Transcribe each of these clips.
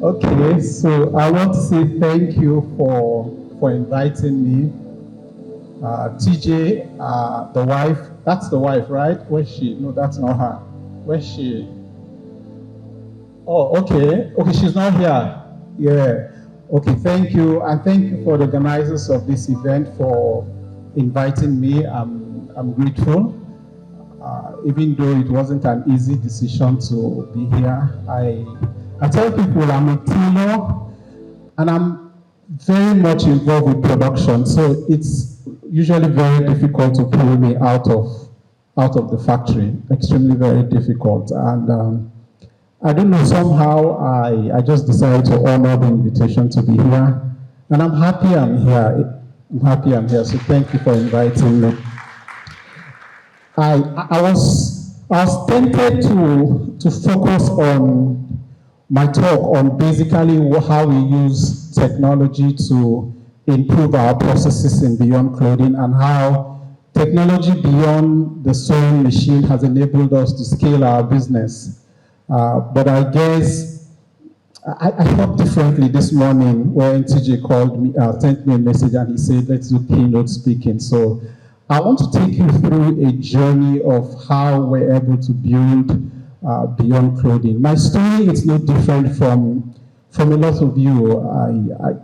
Okay, so I want to say thank you for inviting me. TJ, the wife, that's the wife, right? Where's she? No, that's not her. Where's she? Oh, okay. Okay, she's not here. Yeah. Okay, thank you. And thank you for the organizers of this event for inviting me. I'm grateful. Even though it wasn't an easy decision to be here, I tell people I'm a tailor and I'm very much involved with production. So it's usually very difficult to pull me out of the factory. Extremely very difficult. And I don't know, somehow I just decided to honor the invitation to be here. And I'm happy I'm here. I'm happy I'm here. So thank you for inviting me. I was tempted to focus on my talk on basically how we use technology to improve our processes in Beyond Clothing and how technology beyond the sewing machine has enabled us to scale our business. But I guess I thought differently this morning when TJ called me, sent me a message and he said, let's do keynote speaking. So I want to take you through a journey of how we're able to build Beyond Clothing. My story is no different from a lot of you. I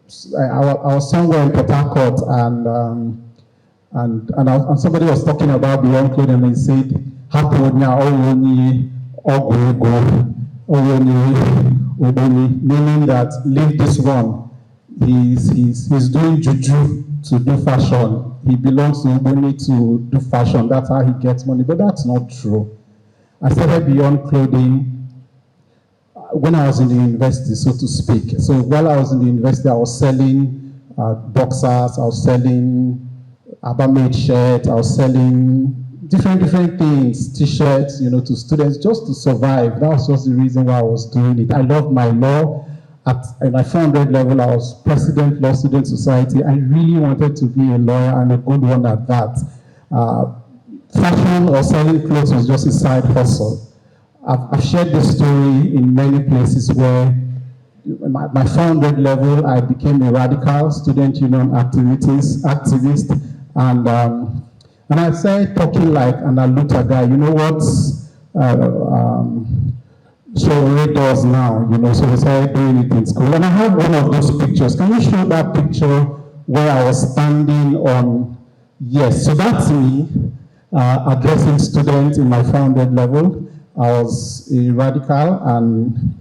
was somewhere in Port Harcourt and somebody was talking about Beyond Clothing and he said, meaning that leave this one. He's doing juju to do fashion. He belongs to Ubuni to do fashion. That's how he gets money. But that's not true. I started Beyond Clothing when I was in the university, so to speak. So while I was in the university, I was selling boxers, I was selling Abba-made shirts, I was selling different things, t-shirts, to students, just to survive. That was just the reason why I was doing it. I loved my law. At my 400 level, I was president, Law Student Society. I really wanted to be a lawyer and a good one at that. Fashion or selling clothes was just a side hustle. I've shared this story in many places where my 400 level, I became a radical student union activist, and I started talking like an Aluta guy. You know what Shore does now? So we started doing it in school. And I have one of those pictures. Can you show that picture where I was standing on? Yes, so that's me addressing students in my 400 level. I was a radical, and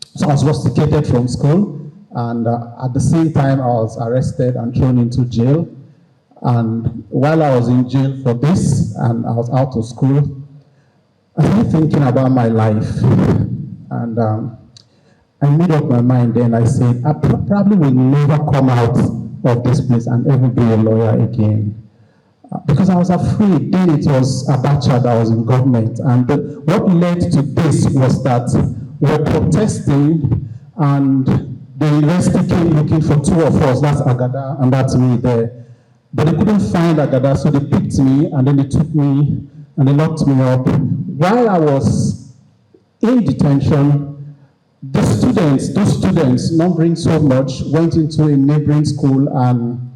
so I was rusticated from school. And at the same time, I was arrested and thrown into jail. And while I was in jail for this, and I was out of school, I started thinking about my life. And I made up my mind then. I said, I probably will never come out of this place and ever be a lawyer again. Because I was afraid. Then it was Abacha that was in government. And what led to this was that we were protesting, and the university came looking for two of us. That's Agada and that's me there. But they couldn't find Agada, so they picked me, and then they took me and they locked me up. While I was in detention, those students, numbering so much, went into a neighboring school, and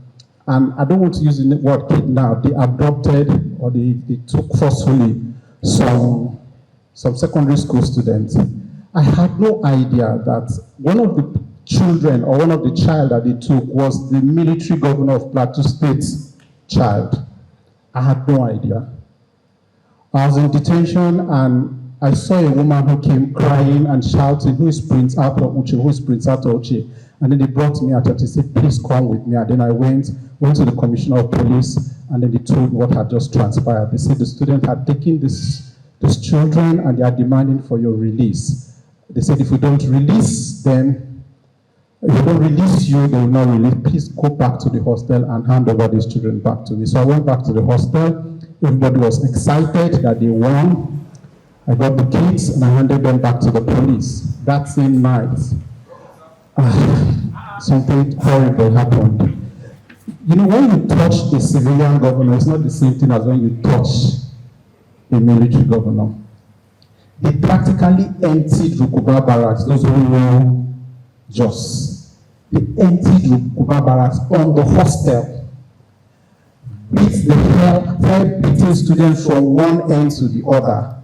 I don't want to use the word kidnap. They abducted, or they took forcefully some secondary school students. I had no idea that one of the children, or one of the child that they took, was the military governor of Plateau State's child. I had no idea. I was in detention, and I saw a woman who came crying and shouting, "Who is Prince Arthur Uche? Who is Prince Arthur Uche?" And then they brought me out and they said, "Please come with me." And then I went to the commissioner of police, and then they told what had just transpired. They said the student had taken these children and they are demanding for your release. They said, if we don't release them, if we don't release you, they will not release. Please go back to the hostel and hand over these children back to me. So I went back to the hostel. Everybody was excited that they won. I got the kids and I handed them back to the police. That same night, something horrible happened. When you touch a civilian governor, it's not the same thing as when you touch a military governor. They practically emptied Rukuba barracks. Those who know Jos. They emptied Rukuba Barracks on the hostel. Beat the hell, started beating students from one end to the other.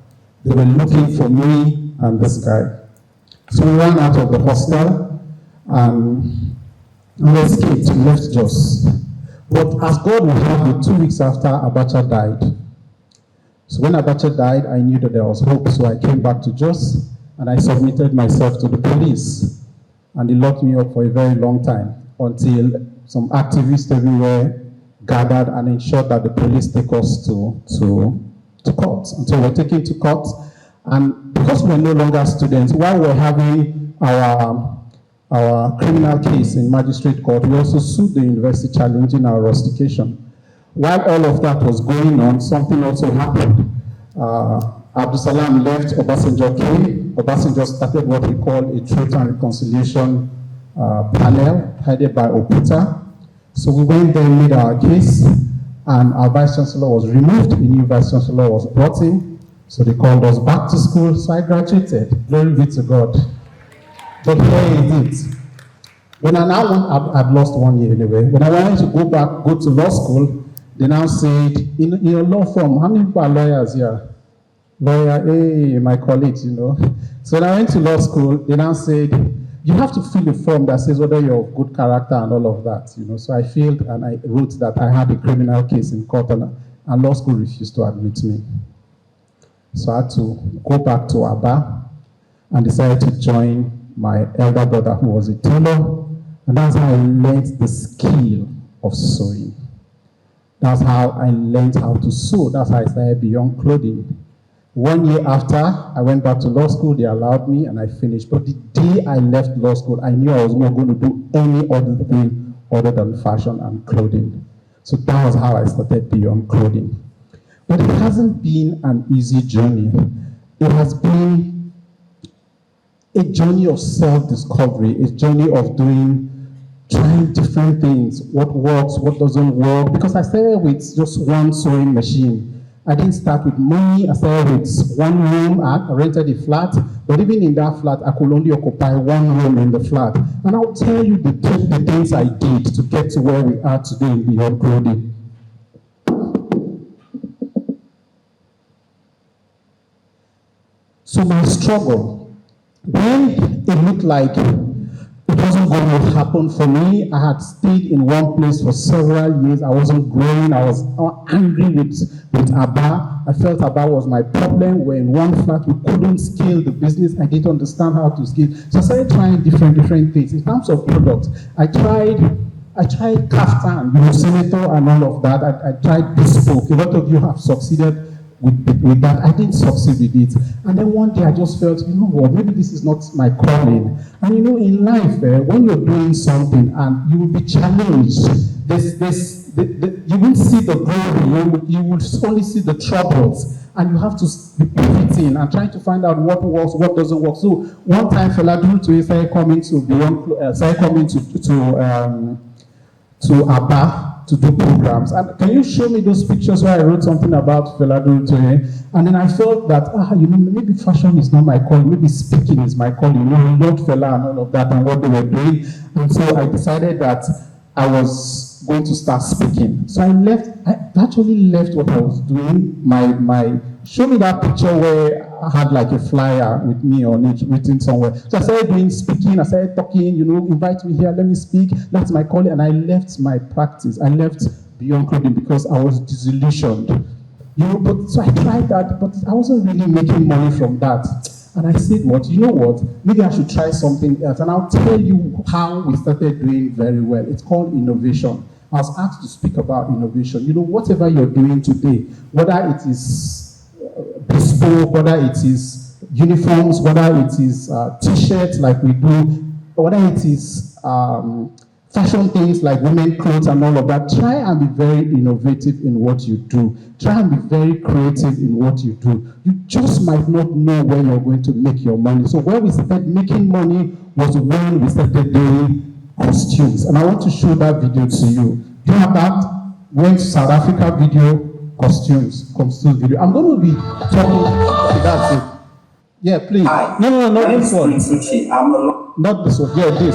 They were looking for me and this guy. So we ran out of the hostel and we escaped, we left Jos. But as God would have it, 2 weeks after, Abacha died. So when Abacha died, I knew that there was hope. So I came back to Jos and I submitted myself to the police. And they locked me up for a very long time until some activists everywhere gathered and ensured that the police take us to court. And so we're taken to court. And because we're no longer students, while we're having our criminal case in magistrate court, we also sued the university challenging our rustication. While all of that was going on, something also happened. Abdul Salam left, Obasanjo came. Obasanjo started what we call a Truth and Reconciliation panel headed by Oputa. So we went there, made our case, and our vice chancellor was removed. A new vice chancellor was brought in. So they called us back to school. So I graduated. Glory be to God. But here it is. When I now I'd lost 1 year anyway. When I wanted to go to law school, they now said, in your law firm, how many people are lawyers here? Lawyer, hey, my colleagues, you know. So when I went to law school, they now said, you have to fill a form that says whether you're of good character and all of that, you know. So I filled and I wrote that I had a criminal case in court and law school refused to admit me. So I had to go back to Aba and decided to join my elder brother who was a tailor. And that's how I learned the skill of sewing. That's how I learned how to sew. That's how I started beyond clothing. 1 year after, I went back to law school. They allowed me and I finished. But the day I left law school, I knew I was not going to do any other thing other than fashion and clothing. So that was how I started beyond clothing. But it hasn't been an easy journey. It has been a journey of self-discovery, a journey of trying different things, what works, what doesn't work. Because I started with just one sewing machine. I didn't start with money. I started with one room. I rented a flat. But even in that flat, I could only occupy one room in the flat. And I'll tell you the things I did to get to where we are today in Beyond Clothing. So my struggle, when it looked like it wasn't going to happen for me, I had stayed in one place for several years. I wasn't growing. I was angry with Abba. I felt Abba was my problem. We're in one flat. We couldn't scale the business. I didn't understand how to scale. So I started trying different things. In terms of products, I tried kaftan, senator and all of that. I tried bespoke. A lot of you have succeeded with that. I didn't succeed with it. And then one day I just felt, you know what, maybe this is not my calling. And you know, in life, when you're doing something and you will be challenged, you won't see the glory, you will only see the troubles. And you have to be pivoting and trying to find out what works, what doesn't work. So one time Fela Duru started coming to Beyond, started coming to Aba to do programs. And can you show me those pictures where I wrote something about Fela Duru? And then I felt that, maybe fashion is not my calling, maybe speaking is my calling. I loved Fela and all of that and what they were doing. And so I decided that I was going to start speaking. So I actually left what I was doing, show me that picture where I had like a flyer with me on it written somewhere. So I started doing speaking, I started talking, invite me here, let me speak, that's my calling. And I left my practice, I left Beyond Clothing because I was disillusioned. So I tried that, but I wasn't really making money from that. And I said, maybe I should try something else. And I'll tell you how we started doing very well. It's called innovation. I was asked to speak about innovation. Whatever you're doing today, whether it is bespoke, whether it is uniforms, whether it is t-shirts like we do, whether it is fashion things like women clothes and all of that, try and be very innovative in what you do. Try and be very creative in what you do. You just might not know where you're going to make your money. So where we started making money was when we started doing costumes. And I want to show that video to you. Do you have that? Went to South Africa video, costumes video. I'm going to be talking, okay, that's it. Yeah, please. Hi, No, my not name this is one. Uche. I'm a Not this one. Yeah, this.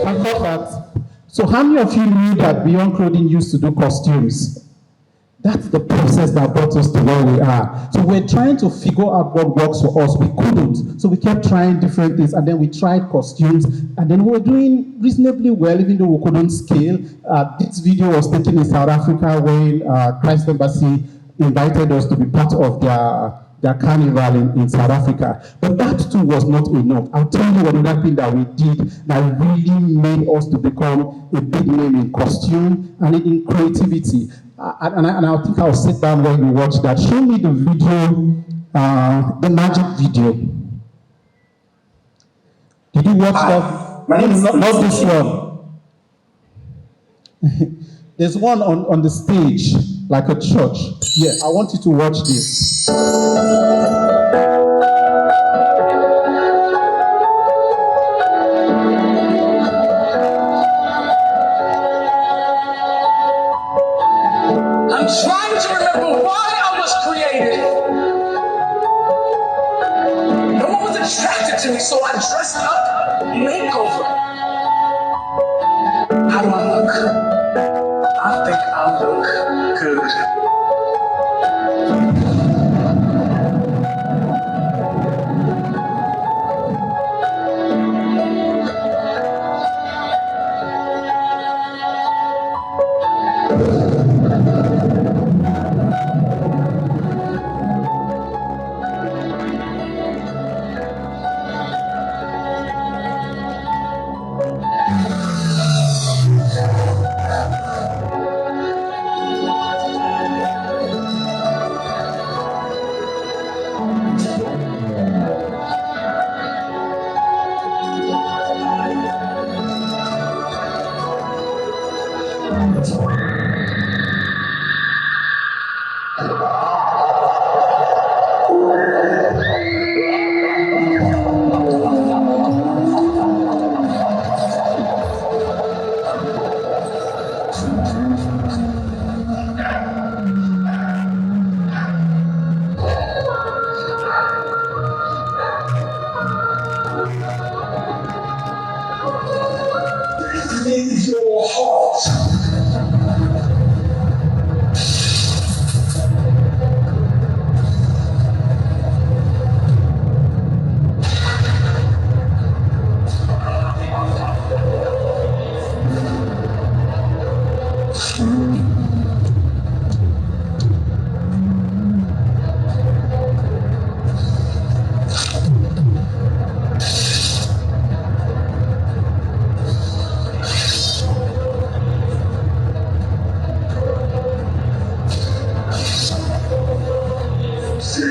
I thought that. So, how many of you knew that Beyond Clothing used to do costumes? That's the process that brought us to where we are. So we're trying to figure out what works for us. We couldn't. So we kept trying different things, and then we tried costumes, and then we were doing reasonably well, even though we couldn't scale. This video was taken in South Africa when Christ Embassy invited us to be part of their carnival in South Africa. But that too was not enough. I'll tell you another thing that we did that really made us to become a big name in costume and in creativity. And I think I'll sit down when we watch that. Show me the video, the magic video. Did you watch that? My name is Not this one. There's one on the stage, like a church. Yeah, I want you to watch this. I'm trying to remember why I was created. No one was attracted to me, so I dressed up, makeover. How do I look? I think I look good. In your heart.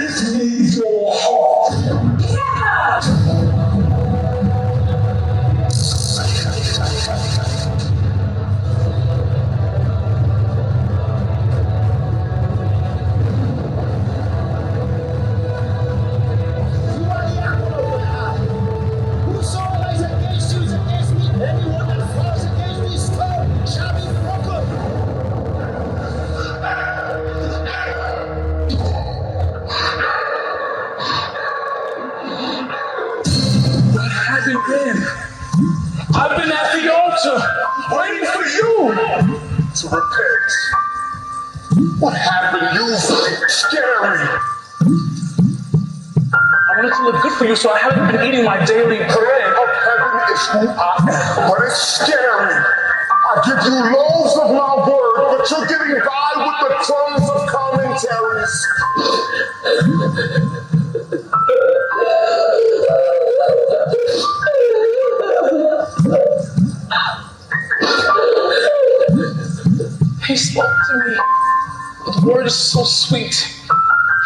Give me your heart. Whoso lies against you is against me. Anyone that falls against me stone shall be broken. What has it been? I've been at the altar, waiting for you to repent. What happened? You scary. I wanted to look good for you, so I haven't been eating my daily bread. Of heaven is who I am, but it's scary. I give you loaves of my word, but you're getting by with the crumbs of commentaries. He spoke to me. The word is so sweet.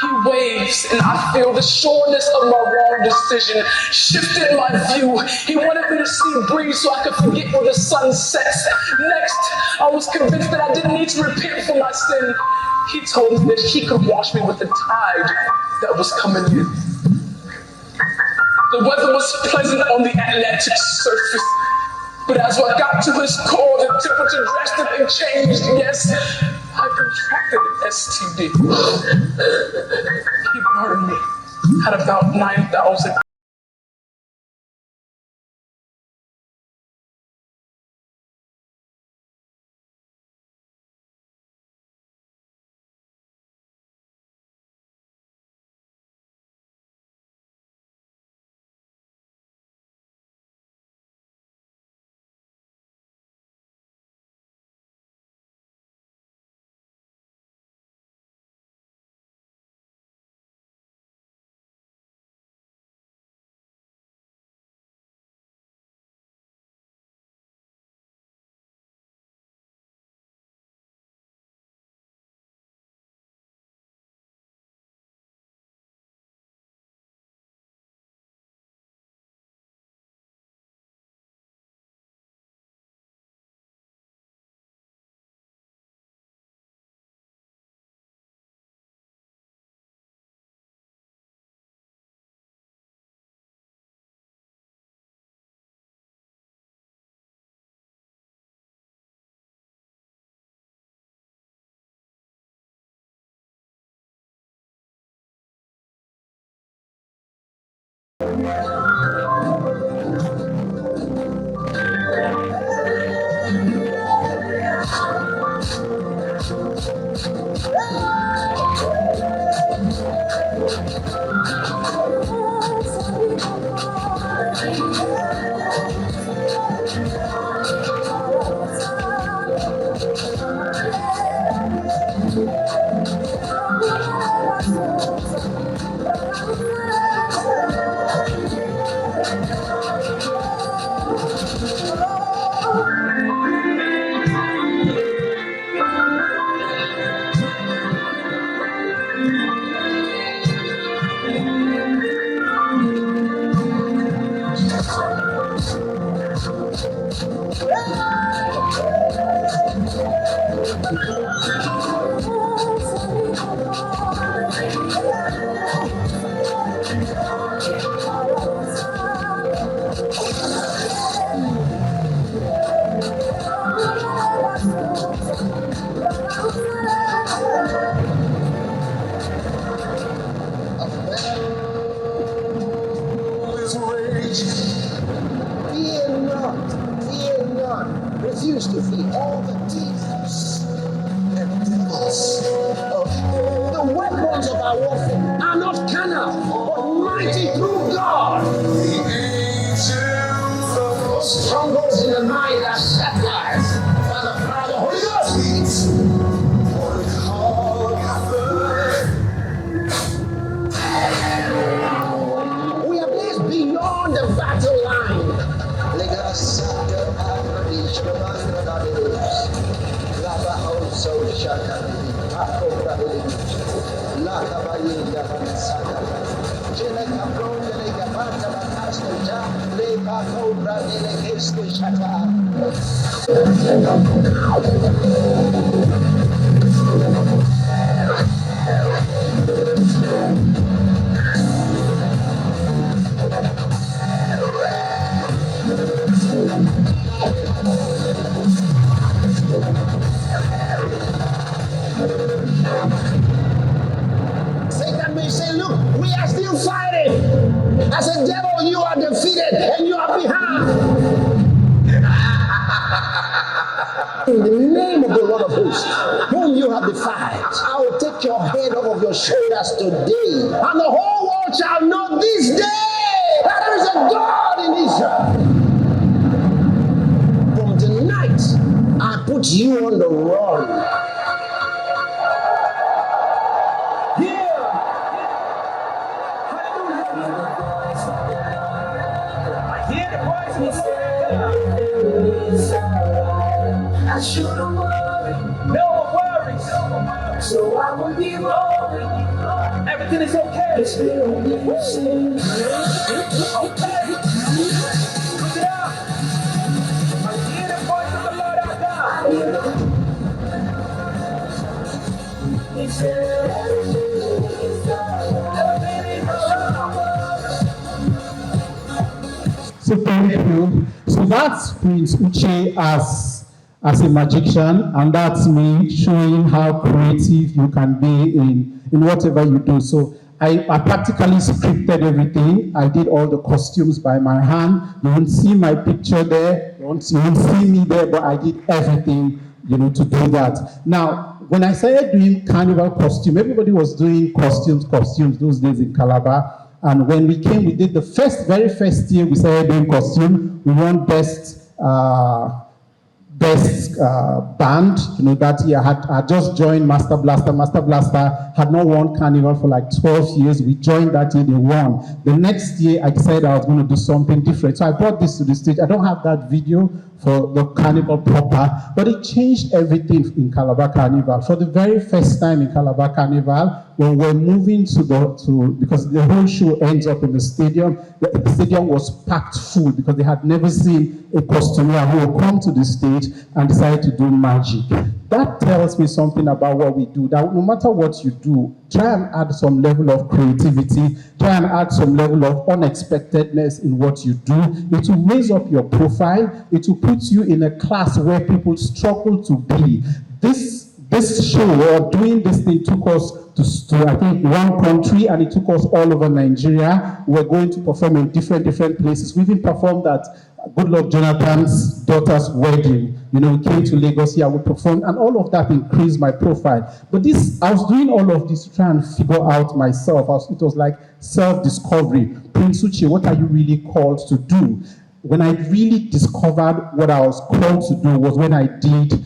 He waves, and I feel the sureness of my wrong decision shifted my view. He wanted me to see breeze so I could forget where the sun sets. Next, I was convinced that I didn't need to repent for my sin. He told me that he could wash me with the tide that was coming in. The weather was pleasant on the Atlantic surface, but as I got to his core, the temperature drastically changed. Yes, I contracted an STD. He burned me at about 9,000. Fear not. Refuse to flee all the demons and devils of hell. The weapons of our warfare are not carnal, but mighty through God. The angels of the strongholds in the mind are scattered by the power of the Holy Ghost. We are placed beyond the battle line. Satan may say, look, we are still fighting. I said, devil, you are defeated and you are behind. In the name of the Lord of hosts, whom you have defied, I will take your head off of your shoulders today, and the whole world shall know this day that there is a God in Israel. From tonight, I put you on the run. I shouldn't worry, no worries, so I won't be worried. Everything is okay. It's real. Okay. Look it up. I hear the voice of the Lord our God. So thank you. So that's Prince Uche as a magician, and that's me showing how creative you can be in whatever you do. So I practically scripted everything. I did all the costumes by my hand. You won't see my picture there. You won't see me there, but I did everything, to do that. Now, when I started doing carnival costume, everybody was doing costumes those days in Calabar. And when we did the very first year we started doing costume. We won best band. That year I just joined Master Blaster. Master Blaster had not won Carnival for like 12 years. We joined that year, they won. The next year I decided I was going to do something different. So I brought this to the stage. I don't have that video for the Carnival proper, but it changed everything in Calabar Carnival. For the very first time in Calabar Carnival, when we're moving because the whole show ends up in the stadium, the stadium was packed full because they had never seen a costumier who would come to the stage and decide to do magic. That tells me something about what we do, that no matter what you do, try and add some level of creativity, try and add some level of unexpectedness in what you do. It will raise up your profile, it will put you in a class where people struggle to be. This show, or doing this thing, took us to I think one country, and it took us all over Nigeria. We're going to perform in different places. We even performed at Goodluck Jonathan's daughter's wedding. We came to Lagos here, we performed, and all of that increased my profile. But I was doing all of this to try and figure out myself. It was like self-discovery. Prince Uche, what are you really called to do? When I really discovered what I was called to do was when I did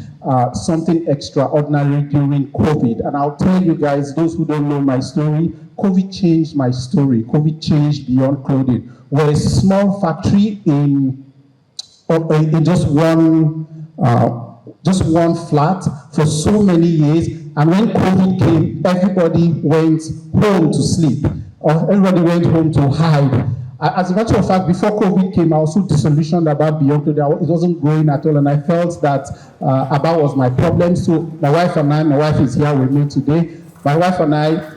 something extraordinary during COVID. And I'll tell you guys, those who don't know my story, COVID changed my story. COVID changed beyond clothing. We're a small factory in just one flat for so many years. And when COVID came, everybody went home to sleep, or everybody went home to hide. As a matter of fact, before COVID came, I was so disillusioned about Beyond Clothing. It wasn't growing at all, and I felt that Abba was my problem. So my wife is here with me today. My wife and I,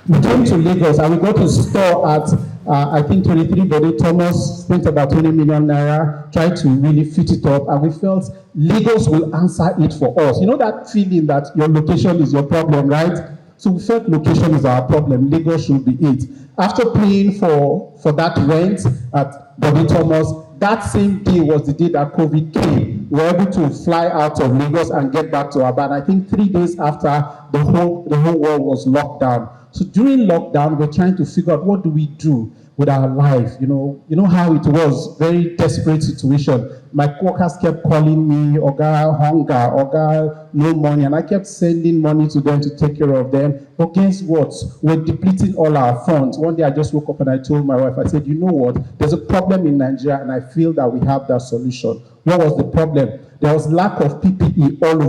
we came to Lagos, and we got a store at, I think, 23 Bode Thomas, spent about 20 million naira, tried to really fit it up, and we felt Lagos will answer it for us. You know that feeling that your location is your problem, right? So we felt location is our problem, Lagos should be it. After paying for that rent at Bode Thomas, that same day was the day that COVID came. We were able to fly out of Lagos and get back to Aba. And I think 3 days after, the whole world was locked down. So during lockdown, we're trying to figure out what do we do with our life. You know how it was, very desperate situation. My workers kept calling me, Oga hunger, Oga no money, and I kept sending money to them to take care of them. But guess what? We're depleting all our funds. One day I just woke up and I told my wife, I said, you know what? There's a problem in Nigeria, and I feel that we have that solution. What was the problem? There was lack of PPE all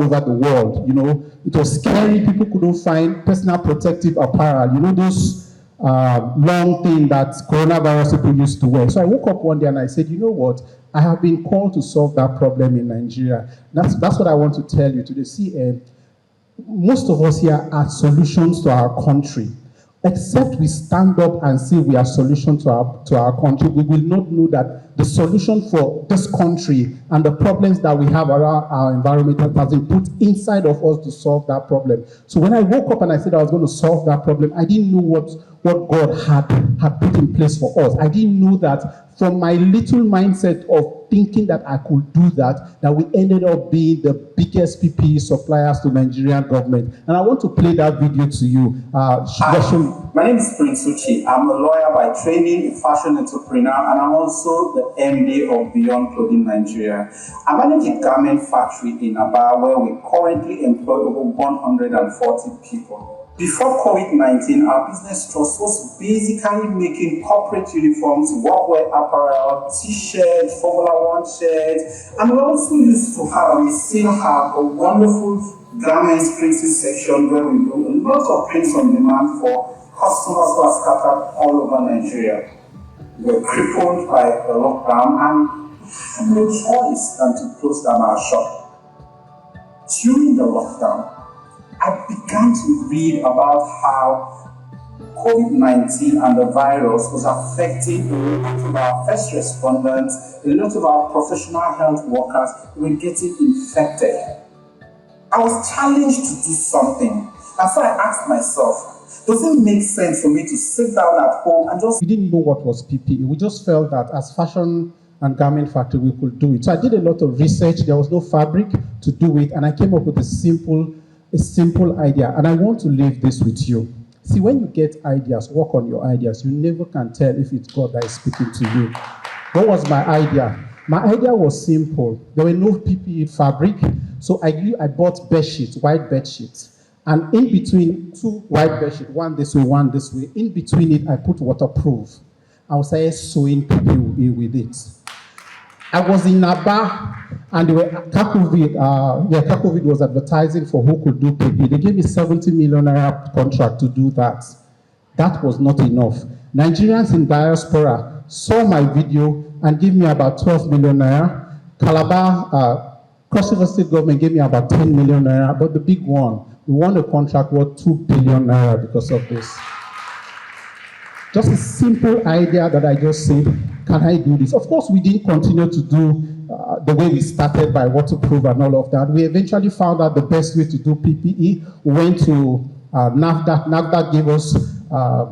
over the world. It was scary. People couldn't find personal protective apparel. Those long thing that coronavirus people used to wear. So I woke up one day and I said, you know what? I have been called to solve that problem in Nigeria. That's what I want to tell you today. See, most of us here are solutions to our country. Except we stand up and say we are solution to our country, we will not know that the solution for this country and the problems that we have around our environment has been put inside of us to solve that problem. So when I woke up and I said I was going to solve that problem, I didn't know what God had put in place for us. I didn't know that from my little mindset of thinking that I could do that we ended up being the biggest PPE suppliers to Nigerian government. And I want to play that video to you. Hi, my name is Prince Uche. I'm a lawyer by training, a fashion entrepreneur, and I'm also the MD of Beyond Clothing Nigeria. I manage a garment factory in Aba where we currently employ over 140 people. Before COVID-19, our business trust was basically making corporate uniforms, workwear apparel, t-shirts, Formula 1 shirts, and we also used to have, we still have a wonderful garments printing section where we do a lot of print on demand for customers who are scattered all over Nigeria. We were crippled by a lockdown and had no choice than to close down our shop. During the lockdown, I began to read about how COVID-19 and the virus was affecting a lot of our first responders, a lot of our professional health workers were getting infected. I was challenged to do something, and so I asked myself, does it make sense for me to sit down at home and just... We didn't know what was PPE. We just felt that as fashion and garment factory, we could do it. So I did a lot of research. There was no fabric to do it, and I came up with a simple idea. And I want to leave this with you. See, when you get ideas, work on your ideas. You never can tell if it's God that is speaking to you. What was my idea? My idea was simple. There were no PPE fabric, so I bought bed sheets, white bed sheets. And in between two white bed sheets, one this way, in between it, I put waterproof. I was sewing PPE with it. I was in Aba, and Kakovid was advertising for who could do PPE. They gave me 70 million naira contract to do that. That was not enough. Nigerians in diaspora saw my video and gave me about 12 million naira. Calabar, Cross River State government gave me about 10 million naira, but the big one, we won a contract worth 2 billion naira because of this. Just a simple idea that I just said, can I do this? Of course, we didn't continue to do the way we started by waterproof and all of that. We eventually found out the best way to do PPE. We went to NAFDAC. NAFDAC gave us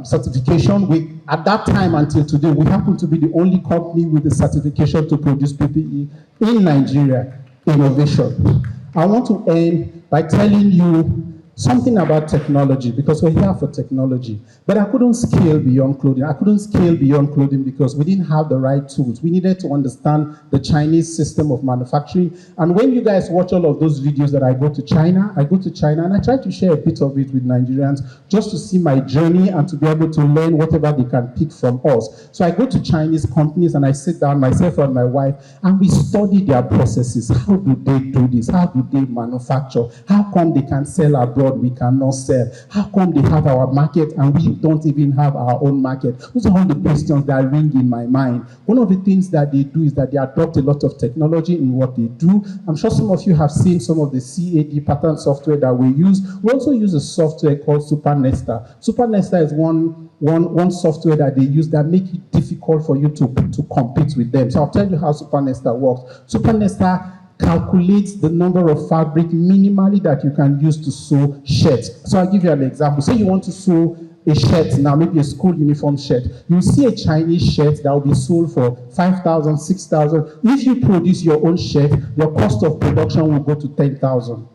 certification. At that time until today, we happen to be the only company with the certification to produce PPE in Nigeria. Innovation. I want to end by telling you something about technology, because we're here for technology. But I couldn't scale beyond clothing. I couldn't scale beyond clothing because we didn't have the right tools. We needed to understand the Chinese system of manufacturing. And when you guys watch all of those videos that I go to China and I try to share a bit of it with Nigerians just to see my journey and to be able to learn whatever they can pick from us. So I go to Chinese companies and I sit down, myself and my wife, and we study their processes. How do they do this? How do they manufacture? How come they can sell abroad? We cannot sell? How come they have our market and we don't even have our own market? Those are all the questions that ring in my mind. One of the things that they do is that they adopt a lot of technology in what they do. I'm sure some of you have seen some of the CAD pattern software that we use. We also use a software called SuperNesta. SuperNesta is one software that they use that make it difficult for you to compete with them. So I'll tell you how SuperNesta works. SuperNesta calculates the number of fabric minimally that you can use to sew shirts. So I'll give you an example. Say you want to sew a shirt now, maybe a school uniform shirt. You see a Chinese shirt that will be sold for 5,000, 6,000. If you produce your own shirt, your cost of production will go to 10,000.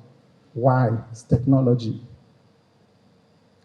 Why? It's technology.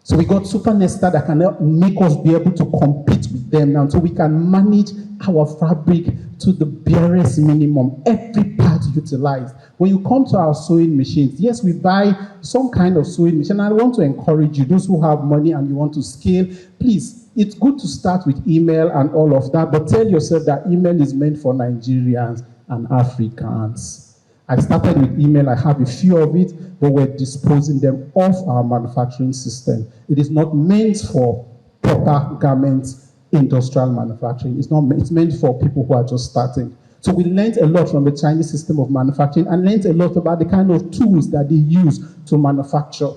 So we got SuperNesta that can help make us be able to compete with them now, so we can manage our fabric to the barest minimum, every part utilized. When you come to our sewing machines, yes, we buy some kind of sewing machine. I want to encourage you, those who have money and you want to scale, please, it's good to start with email and all of that, but tell yourself that email is meant for Nigerians and Africans. I started with email, I have a few of it, but we're disposing them off our manufacturing system. It is not meant for proper garments industrial manufacturing. It's meant for people who are just starting. So we learned a lot from the Chinese system of manufacturing and learned a lot about the kind of tools that they use to manufacture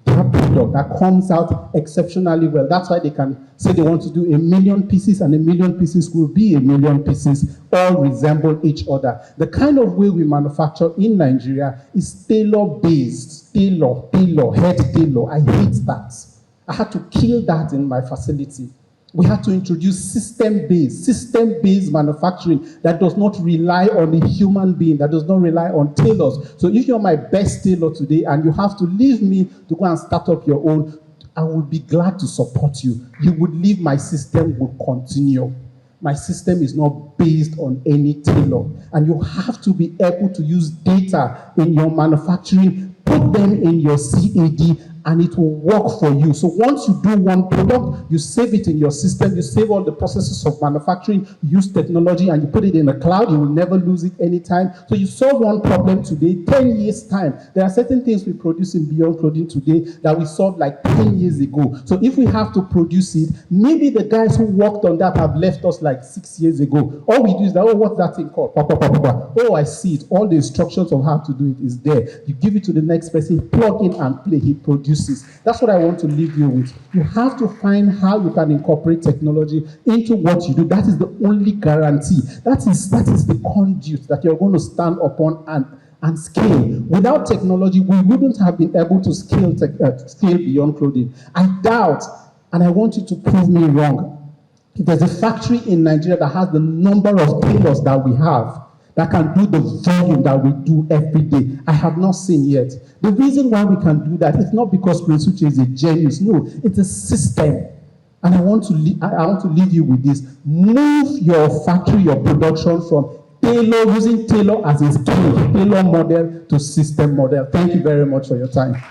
their product that comes out exceptionally well. That's why they can say they want to do 1 million pieces and 1 million pieces will be 1 million pieces, all resemble each other. The kind of way we manufacture in Nigeria is tailor-based. Tailor, head tailor. I hate that. I had to kill that in my facility. We had to introduce system-based manufacturing that does not rely on a human being, that does not rely on tailors. So if you're my best tailor today and you have to leave me to go and start up your own, I would be glad to support you. You would leave, my system would continue. My system is not based on any tailor. And you have to be able to use data in your manufacturing, put them in your CAD, and it will work for you. So once you do one product, you save it in your system, you save all the processes of manufacturing, you use technology, and you put it in the cloud. You will never lose it anytime. So you solve one problem today, 10 years time. There are certain things we produce in Beyond Clothing today that we solved like 10 years ago. So if we have to produce it, maybe the guys who worked on that have left us like 6 years ago. All we do is that, oh, what's that thing called? Oh, I see it. All the instructions of how to do it is there. You give it to the next person, plug in and play, he produces. That's what I want to leave you with. You have to find how you can incorporate technology into what you do. That is the only guarantee. That is the conduit that you're going to stand upon and scale. Without technology, we wouldn't have been able to scale Beyond Clothing. I doubt, and I want you to prove me wrong, if there's a factory in Nigeria that has the number of tailors that we have, that can do the volume that we do every day, I have not seen yet. The reason why we can do that is not because Prince Uche is a genius. No, it's a system. And I want to leave you with this. Move your factory, your production from tailor, using tailor as a skill, tailor model to system model. Thank you very much for your time.